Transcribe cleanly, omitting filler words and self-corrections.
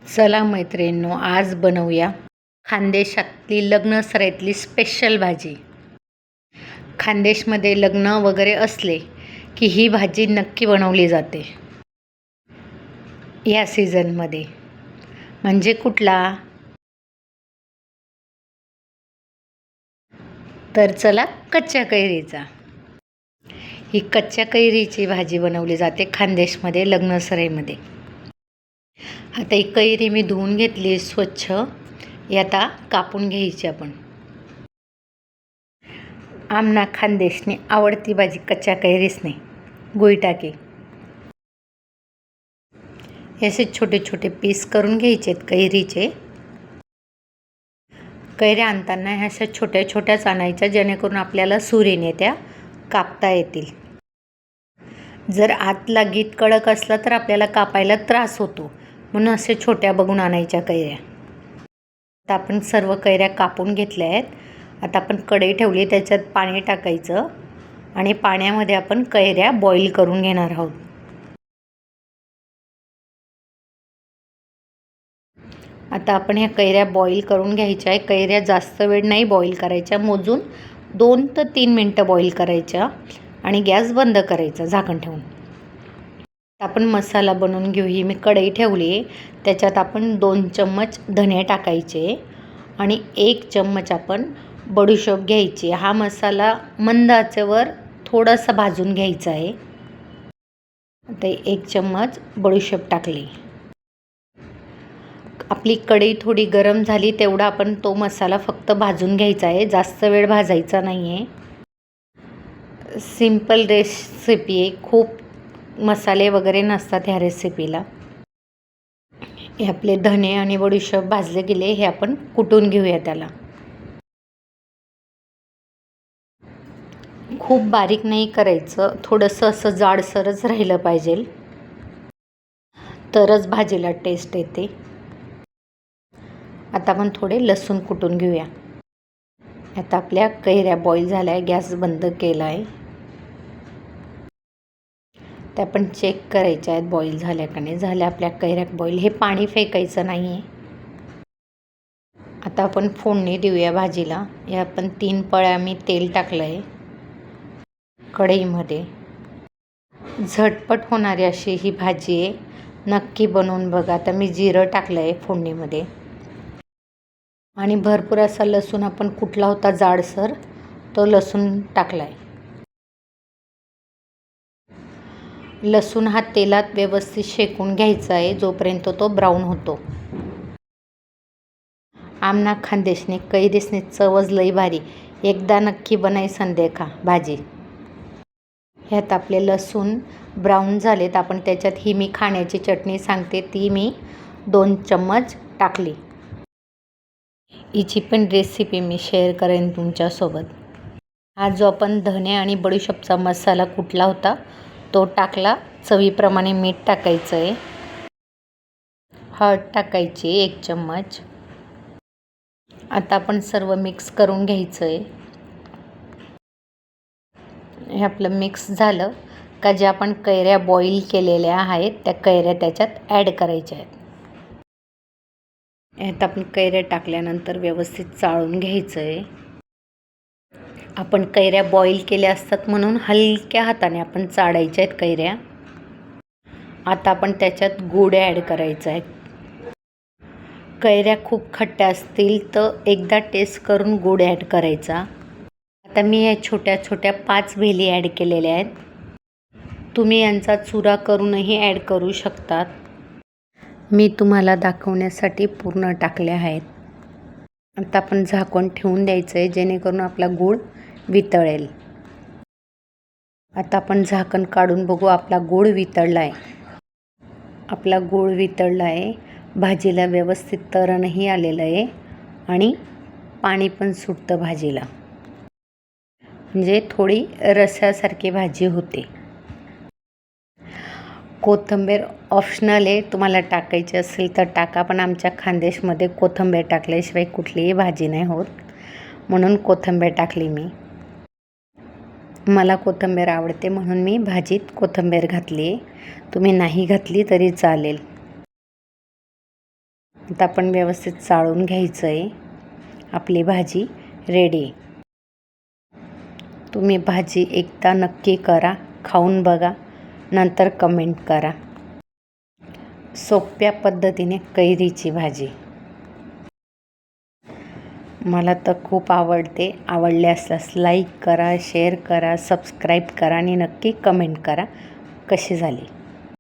चला मैत्रिणींनो, आज बनवूया खानदेशातली लग्न सराईतली स्पेशल भाजी. खानदेशमध्ये लग्न वगैरे असले की ही भाजी नक्की बनवली जाते या सीझनमध्ये. म्हणजे कुठला? तर चला, कच्च्या कैरीचा. ही कच्च्या कैरीची भाजी बनवली जाते खानदेशमध्ये लग्न सराईमध्ये. आता ही कैरी मी धुवून घेतली स्वच्छ. ही आता कापून घ्यायची आपण. आमना खानदेशनी आवडती भाजी कच्च्या कैरीसने गुळ टाके. हे असे छोटे छोटे पीस करून घ्यायचे आहेत कैरीचे. कैऱ्या आणताना ह्या अशा छोट्या छोट्याच आणायच्या, जेणेकरून आपल्याला सुरीने त्या कापता येतील. जर आतला गीत कडक असला तर आपल्याला कापायला त्रास होतो, म्हणून असे छोट्या बघून आणायच्या कैऱ्या. आता आपण सर्व कैऱ्या कापून घेतल्या आहेत. आता आपण कढई ठेवली, त्याच्यात पाणी टाकायचं आणि पाण्यामध्ये आपण कैऱ्या बॉईल करून घेणार आहोत. आता आपण ह्या कैऱ्या बॉईल करून घ्यायच्या आहे. कैऱ्या जास्त वेळ नाही बॉईल करायच्या, मोजून 2 ते 3 मिनटं बॉईल करायच्या आणि गॅस बंद करायचा झाकण ठेवून. आपण मसाला बनवून घेऊ. ही मी कढई ठेवली, त्याच्यात आपण 2 चम्मच धणे टाकायचे आणि 1 चम्मच आपण बडीशोप घ्यायची. हा मसाला मंद आचेवर थोडासा भाजून घ्यायचा आहे. आता 1 चम्मच बडीशोप टाकली. आपली कढई थोडी गरम झाली तेवढा आपण तो मसाला फक्त भाजून घ्यायचा आहे, जास्त वेळ भाजायचा नाही आहे. सिंपल रेसिपी आहे, खूप मसाले वगैरे नसतात ह्या रेसिपीला. हे आपले धणे आणि बडीशोप भाजले गेले, हे आपण कुटून घेऊया त्याला. खूप बारीक नाही करायचं, थोडंसं असं जाडसरच राहिलं पाहिजे, तरच भाजीला टेस्ट येते. आता आपण थोडे लसूण कुटून घेऊया. आता आपल्या कैऱ्या बॉईल झाल्या आहे, गॅस बंद केला आहे. त्या आपण चेक करायच्या आहेत बॉईल झाल्या का नाही. झाल्या आपल्या कैऱ्या बॉईल. हे पाणी फेकायचं नाही आहे. आता आपण फोडणी देऊया भाजीला. या आपण 3 पळ्या मी तेल टाकलं आहे कढईमध्ये. झटपट होणारी अशी ही भाजी आहे, नक्की बनवून बघा. आता मी जिरं टाकलं आहे फोडणीमध्ये आणि भरपूर असा लसूण आपण कुटला होता जाडसर, तो लसूण टाकला आहे. लसूण हा तेलात व्यवस्थित शेकून घ्यायचा आहे जोपर्यंत तो ब्राऊन होतो. आमना खानदेशने कैरीसने चवच लई भारी. एकदा नक्की बनायसन देखा भाजी. ह्यात आपले लसूण ब्राऊन झालेत. आपण त्याच्यात ही मी खाण्याची चटणी सांगते, ती मी 2 चम्मच टाकली. हिची पण रेसिपी मी शेअर करेन तुमच्यासोबत. हा जो आपण धणे आणि बडीशोपचा मसाला कुटला होता तो टाकला. चवीप्रमाणे मीठ टाकायचं आहे. हळद टाकायची 1 चम्मच. आता आपण सर्व मिक्स करून घ्यायचं आहे. हे आपलं मिक्स झालं का जे आपण कैऱ्या बॉईल केलेल्या आहेत त्या कैऱ्या त्याच्यात ॲड करायच्या आहेत. यात आपण कैऱ्या टाकल्यानंतर व्यवस्थित चाळून घ्यायचं आहे. आपण कैऱ्या बॉईल केल्या असतात म्हणून हलक्या हाताने आपण चाळायच्या आहेत कैऱ्या. आता आपण त्याच्यात गूळ ॲड करायचा आहे. कैऱ्या खूप खट्ट्या असतील तर एकदा टेस्ट करून गूळ ॲड करायचा. आता मी या छोट्या छोट्या 5 वेली ॲड केलेल्या आहेत. तुम्ही यांचा चुरा करूनही ॲड करू शकतात. मी तुम्हाला दाखवण्यासाठी पूर्ण टाकल्या आहेत. आता आपण झाकून ठेवून द्यायचं आहे, जेणेकरून आपला गूळ वितळेल. आता आपण झाकण काढून बघू. आपला गूळ वितळला आहे. आपला गूळ वितळला आहे. भाजीला व्यवस्थित तरणही आलेलं आहे आणि पाणी पण सुटतं भाजीला, म्हणजे थोडी रस्यासारखी भाजी होते. कोथिंबीर ऑप्शनल आहे, तुम्हाला टाकायची असेल तर टाका, पण आमच्या खानदेशमध्ये कोथिंबीर टाकल्याशिवाय कुठलीही भाजी नाही होत, म्हणून कोथिंबीर टाकली मी. मला कोथिंबीर आवडते म्हणून मी भाजीत कोथिंबीर घातली. तुम्ही नाही घातली तरी चालेल. आता आपण व्यवस्थित चाळून घ्यायचं आहे. आपली भाजी रेडी. तुम्ही भाजी एकदा नक्की करा, खाऊन बघा, नंतर कमेंट करा. सोप्या पद्धतीने कैरीची भाजी मला तर खूप आवडते. आवडले असल्यास लाईक करा, शेअर करा, सबस्क्राईब करा आणि नक्की कमेंट करा कशी झाली.